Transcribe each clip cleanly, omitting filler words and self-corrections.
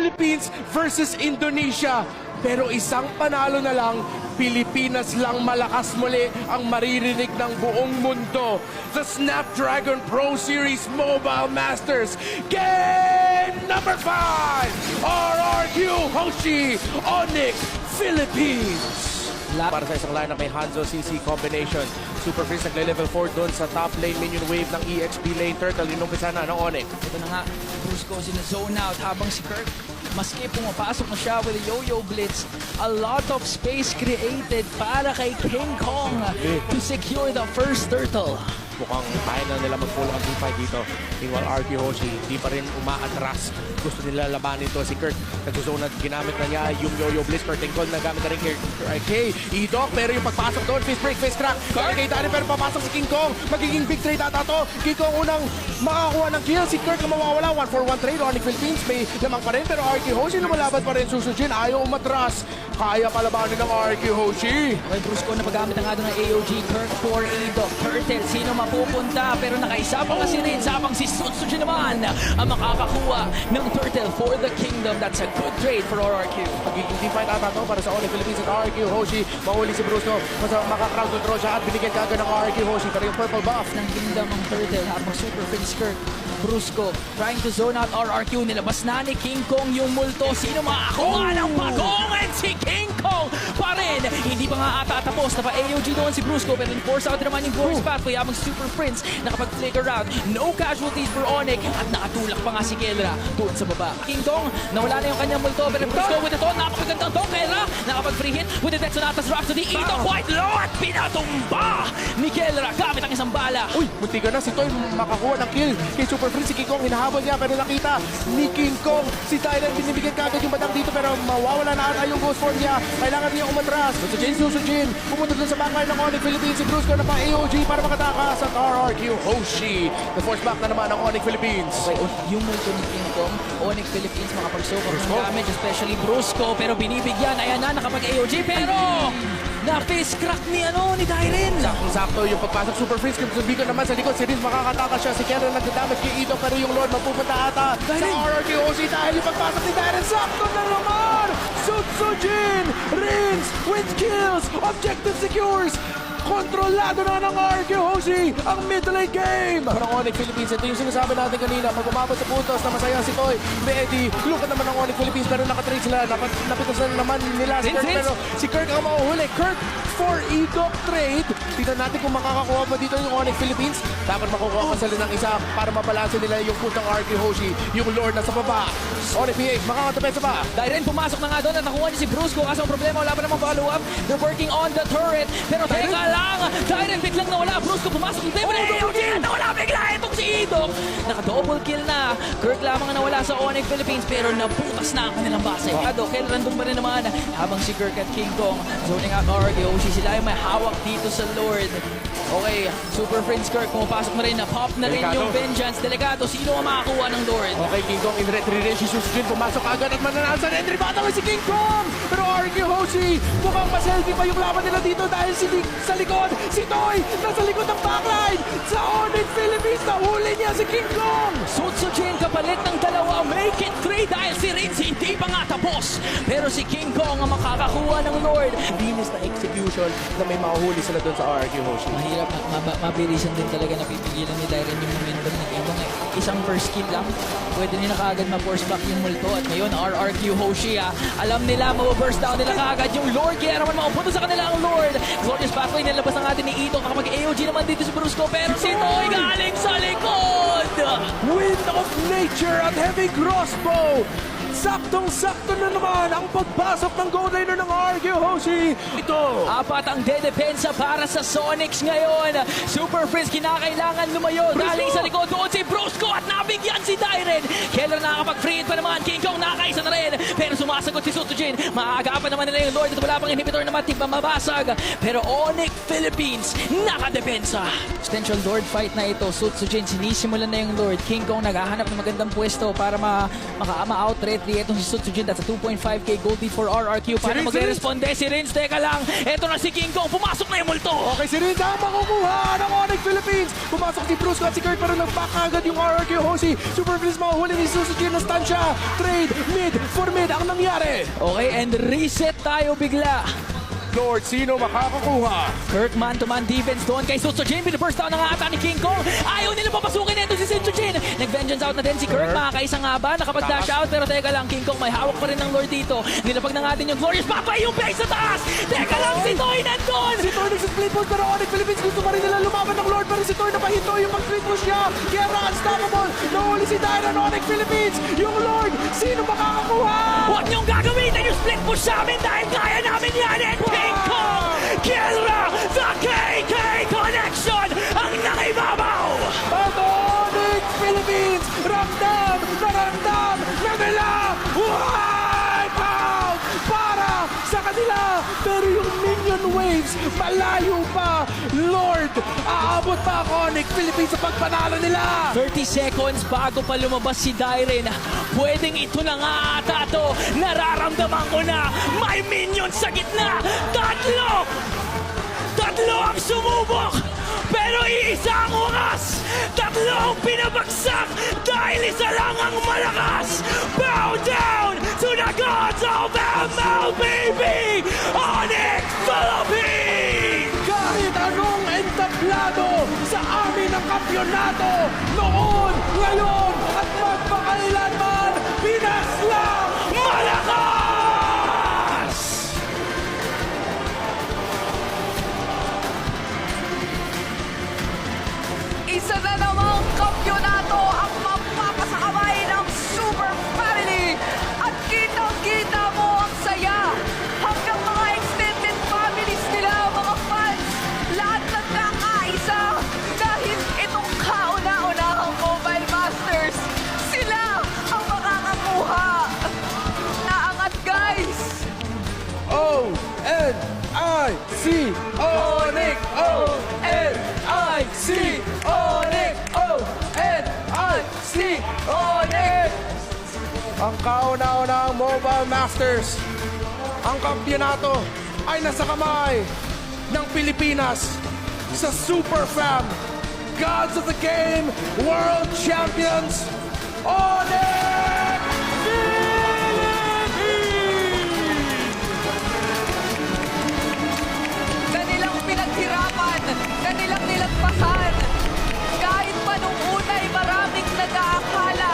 Philippines versus Indonesia. Pero isang panalo na lang, Pilipinas lang malakas muli ang maririnig ng buong mundo. The Snapdragon Pro Series Mobile Masters Game number 5! RRQ Hoshi Onyx Philippines! Para sa isang lineup may Hanzo CC combination. Super Freeze nagle-level 4 doon sa top lane minion wave ng EXP lane turtle. Inumpisa na ng Onyx. Ito na nga, Brusco zone out habang si Kirk, maski pumapasok na siya with a yo-yo blitz, a lot of space created para kay King Kong to secure the first turtle. Mukhang kaya na nila mag-follow ang teamfight dito. Meanwhile, RQ Hoshi, di pa rin umaatras. Gusto nila labanin to si Kirk. Nag-zone na ginamit na niya yung yo-yo blitz. Curtain call na gamit na rin kay Edok. Pero yung pagpasok doon, face break, face crack. Kay Dani, pero papasok si King Kong. Magiging big trade ata to. King Kong unang makakuha ng kill. Si Kirk na mawawala. 1-for-1 trade. Onyx Philippines may lamang pa rin. Pero RQ Hoshi lumalaban pa rin. Susujin, ayaw umatras. Kaya palabanin ng RQ Hoshi. Okay, Brusco na paggamit na nga doon ng AOG. Kirk for Edok. Turtle, sino mapupunta? Pero nakaisa pa kasi rin. Sabang si Sutsujin naman ang makakakuha ng turtle for the kingdom. That's a good trade for RRQ. Magiging team fight ata to para sa Onyx Philippines at RQ Hoshi. Mahuli si Brusco. Maka-crowd control siya at binigyan kagad ng RQ Hoshi. Pero yung purple buff Ng kingdom ng turtle habang Super Prince Kirk. Brusco trying to zone out RRQ. Nilabas na ni King Kong yung multo. Sino makakuha ng pagong? And si King Kong pa rin. Hindi pa nga ata tapos. Napa-AOG doon si Brusco pero force out naman yung Glorious Pathway habang Super Prince nakapag-flicker out. No casualties for Onyx at nakatulak pa nga si Kelra doon sa baba. King Kong nawala na yung kanyang multo pero Brusco with the tone. Napakagandang tone. Kelra nakapag-free hit with the Detsonatas Rhapsody. Ito quite low at pinatumba ni Kelra gamit ang isang bala. Uy, munti ka na si Toy makakuha ng kill kay Super Prince. Si King Kong hinahabol niya pero nakita ni King Kong si Tyler binibigyan kagad yung batang dito pero mawawala na ata yung ghost form niya. Kailangan niya umatras. Susujin pumunta dun sa backline ng Onyx Philippines. Si Brusco na pa AOG para makatakas at RRQ Hoshi. The force back na naman ng Onyx Philippines. Okay, yung multo ni King Kong, Onyx Philippines makapagsukot ng damage, especially Brusco, pero binibigyan, ayan na, nakapag-AOG, pero na-face crack ni Tyren. Sakto yung pagpasok Super Freeze. Kung sabi ko naman sa likod, si Riz makakatakas siya. Si Karen nagdadamage kay Ito pero yung Lord mapupunta ata sa RRQ Hoshi dahil yung pagpasok ni Tyren. Sakto na naman! Sutsujin! Riz with kills! Objective secures! Kontrolado na ng RQ Hoshi ang mid-late game! Parang Onyx Philippines, ito yung sinasabi natin kanina. Pag umabot sa puntos na masaya si Toy, Medi, lukad naman ng Onyx Philippines pero nakatrade sila. Napitasan naman nila si Kirk pero si Kirk ang mauhuli. Kirk for Edok trade. Tignan natin kung makakakuha pa dito yung Onyx Philippines. Dapat makukuha pa sila ng isa para mabalanse nila yung puntang RQ Hoshi. Yung Lord na sa baba. Onyx PH, makakatapesa pa. Tyren pumasok na nga doon at nakuha niya si Brusco. Kaso ang problema, wala pa namang follow-up. They're working on the turret. Pero teka lang, Tyren biglang nawala. Brusco pumasok ng table. Nawala bigla itong si Edok. Naka-double kill na. Kirk lamang ang nawala sa Onyx Philippines pero nabutas na ang kanilang base. Kel random pa rin naman habang si Kirk at King Kong zoning out RRQ Hoshi. Sila ay may hawak dito sa Lord. Okay, Super Prince Kirk pumapasok na rin. Na-pop na rin yung Vengeance. Delegado, sino ang makakuha ng Lord? Okay, King Kong in retry rin si Susujin. Pumasok agad at mananalo sa entry battle si King Kong. Pero RQ Hoshi, mukhang maselfie pa yung laban nila dito dahil sa likod, si Toy nasa likod ng backline. Sa Onyx Philippines, nahuli niya si King Kong. Sutsujin kapalit ng dalawa. Make it 3 dahil si Rinz hindi pa nga tapos. Pero si King Kong ang makakakuha ng Lord. Linis na execution na may mahuhuli sila doon sa RQ Hoshi. Mahirap, mabilisan din talaga na pipigilan ni Tyren yung momentum ng ibang isang first kill lang. Pwede nila kaagad ma-force back yung multo. At ngayon, RRQ Hoshi alam nila, ma-burst down nila kaagad yung Lord. Kaya naman makapunta sa kanila ang Lord. Glorious Pathway, nilabas na natin ni Ito. Kapag-AOG naman dito si Brusco. Pero si Toy galing sa likod! Wind of Nature at Heavy Crossbow! Saktong-sakto na naman ang pagpasok ng gold liner ng RQ Hoshi. Ito! Apat ang dedepensa para sa Sonics ngayon. Super Freeze kinakailangan lumayo. Galing sa likod doon si Brusco at nabigyan si Tyren. Keller nakakapag-free hit pa naman. King Kong nakaisa na rin. Pero sumasagot si Sutsujin. Maaagapan naman nila yung Lord at wala pang inhibitor na matibang mabasag. Pero Onyx Philippines nakadepensa. Extension Lord fight na ito. Sutsujin sinisimulan na yung Lord. King Kong naghahanap ng magandang pwesto para ma-out-ret. Itong si Sutsujin, that's a 2.5k 2k gold lead for RRQ. Paano Rins, magre-responde? Si Rins, teka lang. Eto na si King Kong. Pumasok na yung multo. Okay, si Rinz ang makukuha ng Onyx Philippines. Pumasok si Brusco at si Kurt pero nag-back agad yung RRQ Hoshi. Super Freeze mahuhuli ni Suzuki na stun siya. Trade mid for mid ang nangyari. Okay, and reset tayo bigla. Lord, sino makakakuha? Kurt man-to-man defense doon kay Sutsujin. Binaburst down na nga ata ni King Kong. Ayaw nila papasukin nito si Sutsujin. Nag-vengeance out na din si Kurt. Makakaisa nga ba? Nakapag-dash out. Pero teka lang, King Kong may hawak pa rin ng Lord dito. Nilapag na nga din yung Glorious Papa yung base sa taas. Teka lang, si Toy nandun. Si Toy nagsisplit push pero Onyx Philippines gusto pa rin nila lumaban ng Lord pero si Toy napahinto yung pag-split push niya. Guerra unstoppable. Nahuli si Dyra ng Onyx Philippines. Yung Lord, sino makakakuha? Huwag niyong gagamitin yung split push sa amin dahil kaya namin yan. And King Kong, Guerra, the KK Connection ang nangibabaw. Ang Onyx Philippines, ramdam na nila wipe out para sa kanila. Pero yung minion waves, malayo pa. Lord, aabot pa ang Onyx Philippines sa pagpanalo nila. 30 seconds bago pa lumabas si Dairen. Pwedeng ito na nga ata to. Nararamdaman ko na may minion sa gitna. Tatlo ang sumubok. Pero iisa ang oras. Tatlo ang pinabagsak dahil isa lang ang malakas. Bow down to the gods of MLBB. Onyx Philippines! Kahit anong entablado sa amin ng kampyonato, noon, ngayon, at magpakailanman, Pinas lang! Malakas! Isa na namang kampyonato ang mapapasakamay ng Super Family. At kitang-kita mo ang saya. Hanggang mga extended families nila, mga fans, lahat nagkakaisa. Dahil itong kauna-unahang Mobile Masters, sila ang makakakuha. Naangat, guys! O-N-I-C Onyx O-N-I-C Onyx O-N-I-C Onyx Ang kauna-unahang Mobile Masters, ang kampyonato ay nasa kamay ng Pilipinas sa Super Fam Gods of the Game World Champions Onyx Kanilang pinaghirapan, kanilang nilagpasan. Kahit pa nung una'y maraming nag-aakala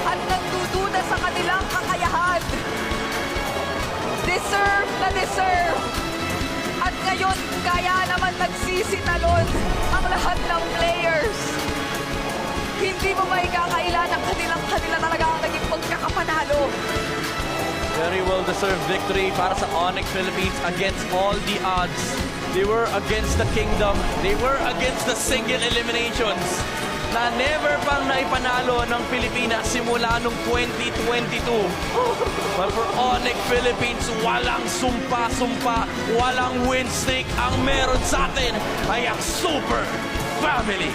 at nagdududa sa kanilang kakayahan. Deserve na deserve. At ngayon, kaya naman nagsisitalon ang lahat ng players. Hindi mo maikakaila ng kanila talaga ang naging pagkakapanalo. Very well-deserved victory para sa Onyx Philippines against all the odds. They were against the Kingdom. They were against the single eliminations na never pang naipanalo ng Pilipinas simula nung 2022. But for Onyx Philippines, walang sumpa-sumpa, walang win streak. Ang meron sa atin ay ang Super Family.